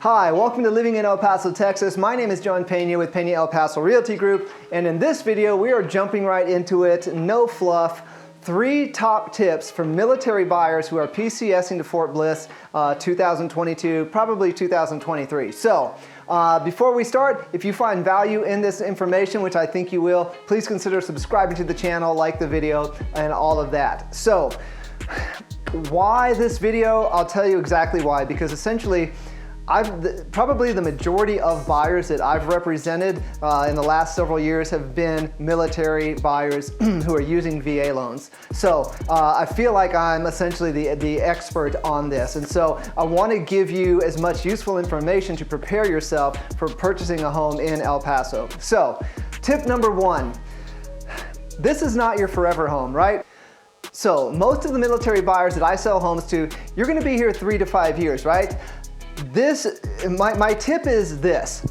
Hi, welcome to Living in El Paso, Texas. My name is John Pena with Pena El Paso Realty Group, and in this video we are jumping right into it, no fluff. 3 top tips for military buyers who are PCSing to Fort Bliss 2022, probably 2023. So, before we start, if you find value in this information, which I think you will, please consider subscribing to the channel, like the video, and all of that. So, why this video? I'll tell you exactly why, because essentially, probably the majority of buyers that I've represented in the last several years have been military buyers who are using VA loans. So I feel like I'm essentially the expert on this. And so I want to give you as much useful information to prepare yourself for purchasing a home in El Paso. So tip number 1, this is not your forever home, right? So most of the military buyers that I sell homes to, you're going to be here 3 to 5 years, right? My tip is this: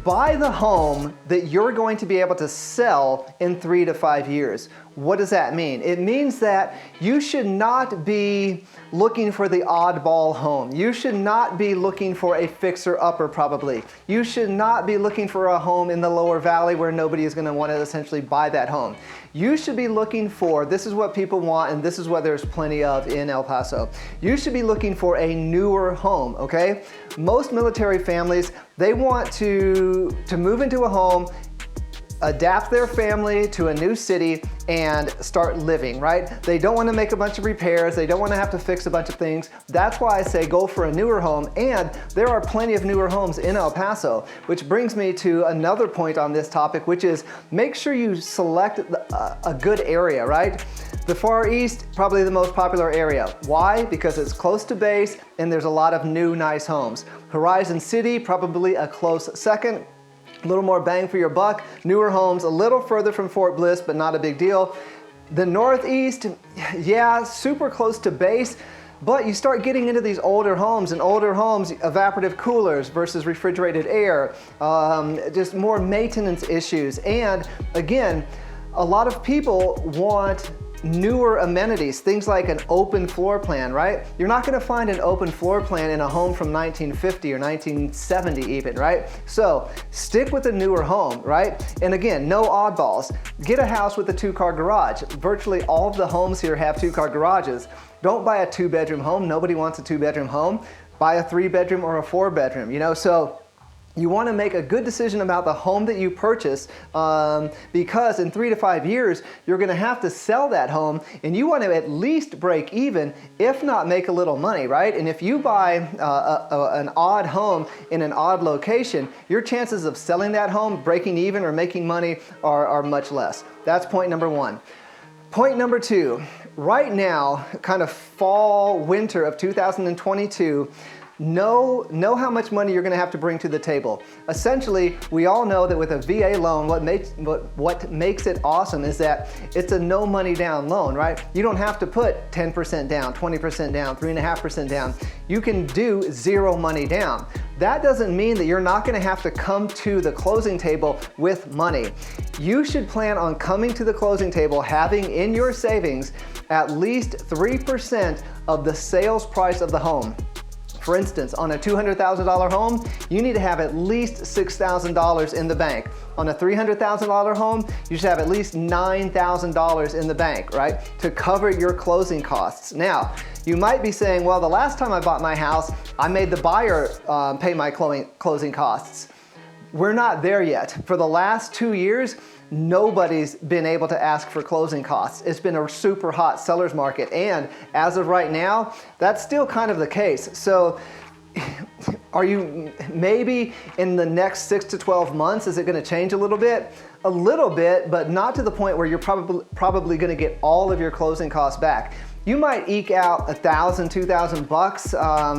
buy the home that you're going to be able to sell in 3 to 5 years. What does that mean? It means that you should not be looking for the oddball home. You should not be looking for a fixer-upper probably. You should not be looking for a home in the lower valley where nobody is going to want to essentially buy that home. You should be looking for, this is what people want and this is what there's plenty of in El Paso. You should be looking for a newer home, okay? Most military families, they want to move into a home, adapt their family to a new city and start living, right? They don't want to make a bunch of repairs. They don't want to have to fix a bunch of things. That's why I say go for a newer home, and there are plenty of newer homes in El Paso, which brings me to another point on this topic, which is make sure you select a good area, right? The Far East, probably the most popular area. Why? Because it's close to base and there's a lot of new, nice homes. Horizon City, probably a close second. A little more bang for your buck. Newer homes a little further from Fort Bliss, but not a big deal. The Northeast, yeah, super close to base, but you start getting into these older homes, and older homes, evaporative coolers versus refrigerated air, just more maintenance issues. And again, a lot of people want newer amenities, things like an open floor plan, right? You're not going to find an open floor plan in a home from 1950 or 1970 even, right? So stick with a newer home, right? And again, no oddballs. Get a house with a 2-car garage. Virtually all of the homes here have 2-car garages. Don't buy a 2-bedroom home. Nobody wants a 2-bedroom home. Buy a 3-bedroom or a 4-bedroom, you know? So you want to make a good decision about the home that you purchase because in 3 to 5 years, you're going to have to sell that home and you want to at least break even, if not make a little money, right? And if you buy an odd home in an odd location, your chances of selling that home, breaking even, or making money are much less. That's point number 1. Point number 2, right now, kind of fall, winter of 2022, know how much money you're going to have to bring to the table. Essentially, we all know that with a VA loan, what makes it awesome is that it's a no money down loan, right? You don't have to put 10% down, 20% down, 3.5% down. You can do 0 money down. That doesn't mean that you're not going to have to come to the closing table with money. You should plan on coming to the closing table having in your savings at least 3% of the sales price of the home. For instance, on a $200,000 home, you need to have at least $6,000 in the bank. On a $300,000 home, you should have at least $9,000 in the bank, right? To cover your closing costs. Now, you might be saying, well, the last time I bought my house, I made the buyer pay my closing costs. We're not there yet. For the last 2 years, nobody's been able to ask for closing costs. It's been a super hot seller's market, and as of right now, that's still kind of the case. So are you maybe in the next 6 to 12 months, is it going to change a little bit? A little bit, but not to the point where you're probably going to get all of your closing costs back. You might eke out $1,000, $2,000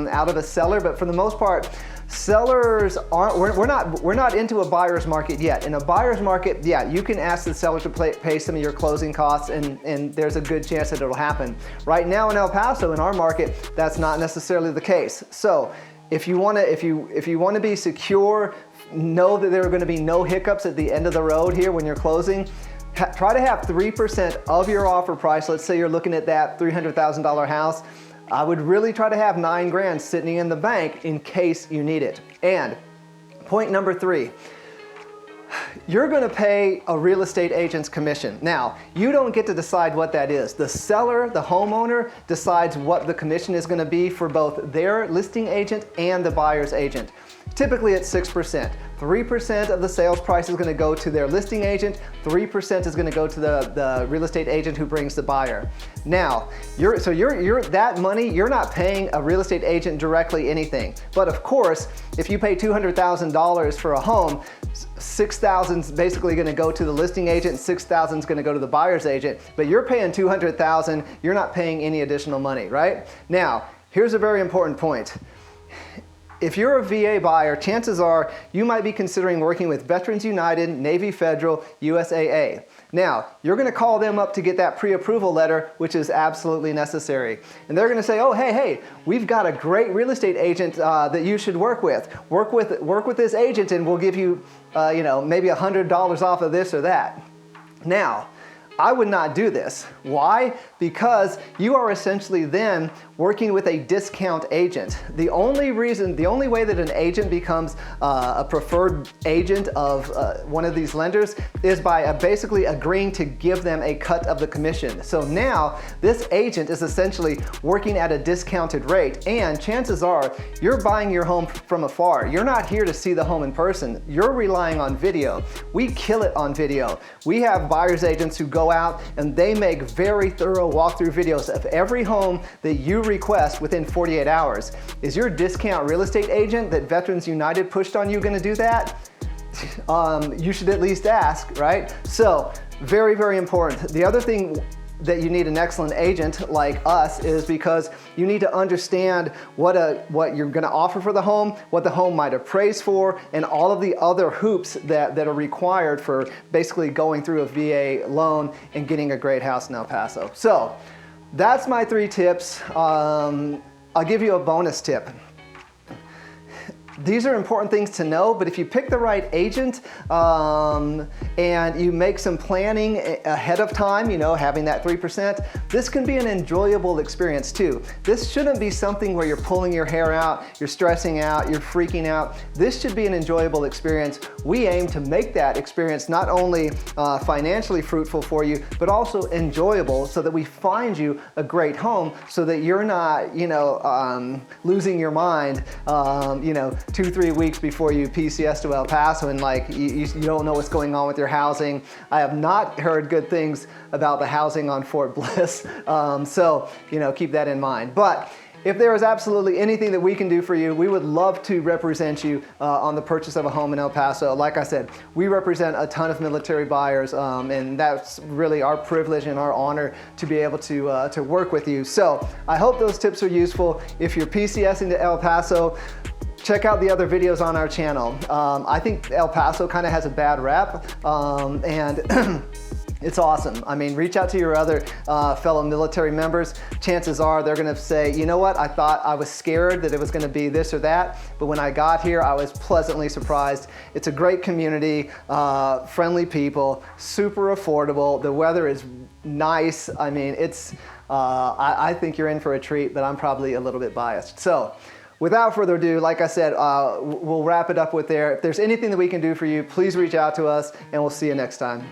out of a seller, but for the most part, sellers aren't, we're not into a buyer's market yet. In a buyer's market, yeah, you can ask the seller to pay some of your closing costs and there's a good chance that it'll happen. Right now in El Paso, in our market, that's not necessarily the case. So if you want to be secure, know that there are going to be no hiccups at the end of the road here when you're closing. Try to have 3% of your offer price. Let's say you're looking at that $300,000 house. I would really try to have 9 grand sitting in the bank in case you need it. And point number 3, you're going to pay a real estate agent's commission. Now, you don't get to decide what that is. The seller, the homeowner, decides what the commission is going to be for both their listing agent and the buyer's agent. Typically it's 6%. 3% of the sales price is going to go to their listing agent, 3% is going to go to the real estate agent who brings the buyer. Now, that money, you're not paying a real estate agent directly anything. But of course, if you pay $200,000 for a home, $6,000 is basically going to go to the listing agent, $6,000 is going to go to the buyer's agent, but you're paying $200,000, you're not paying any additional money, right? Now, here's a very important point. If you're a VA buyer, chances are you might be considering working with Veterans United, Navy Federal, USAA. Now, you're going to call them up to get that pre-approval letter, which is absolutely necessary. And they're going to say, oh, hey, we've got a great real estate agent that you should work with. Work with this agent and we'll give you, maybe $100 off of this or that. Now, I would not do this. Why? Because you are essentially then working with a discount agent. The only way that an agent becomes a preferred agent of one of these lenders is by basically agreeing to give them a cut of the commission. So now this agent is essentially working at a discounted rate, and chances are you're buying your home from afar. You're not here to see the home in person. You're relying on video. We kill it on video. We have buyer's agents who go out and they make very thorough walkthrough videos of every home that you request within 48 hours. Is your discount real estate agent that Veterans United pushed on you going to do that? You should at least ask, right? So very, very important. The other thing that you need an excellent agent like us is because you need to understand what you're going to offer for the home, what the home might appraise for, and all of the other hoops that are required for basically going through a VA loan and getting a great house in El Paso. So that's my 3 tips. I'll give you a bonus tip. These are important things to know, but if you pick the right agent and you make some planning ahead of time, having that 3%, this can be an enjoyable experience too. This shouldn't be something where you're pulling your hair out, you're stressing out, you're freaking out. This should be an enjoyable experience. We aim to make that experience not only financially fruitful for you, but also enjoyable so that we find you a great home so that you're not, losing your mind, 2-3 weeks before you PCS to El Paso and you don't know what's going on with your housing. I have not heard good things about the housing on Fort Bliss, so keep that in mind. But if there is absolutely anything that we can do for you, we would love to represent you on the purchase of a home in El Paso. Like I said, we represent a ton of military buyers, and that's really our privilege and our honor to be able to work with you. So I hope those tips are useful. If you're PCSing to El Paso, check out the other videos on our channel. I think El Paso kind of has a bad rap, and it's awesome. I mean, reach out to your other fellow military members. Chances are they're gonna say, you know what, I thought I was scared that it was gonna be this or that, but when I got here, I was pleasantly surprised. It's a great community, friendly people, super affordable. The weather is nice. I mean, I think you're in for a treat, but I'm probably a little bit biased. So, without further ado, like I said, we'll wrap it up with there. If there's anything that we can do for you, please reach out to us, and we'll see you next time.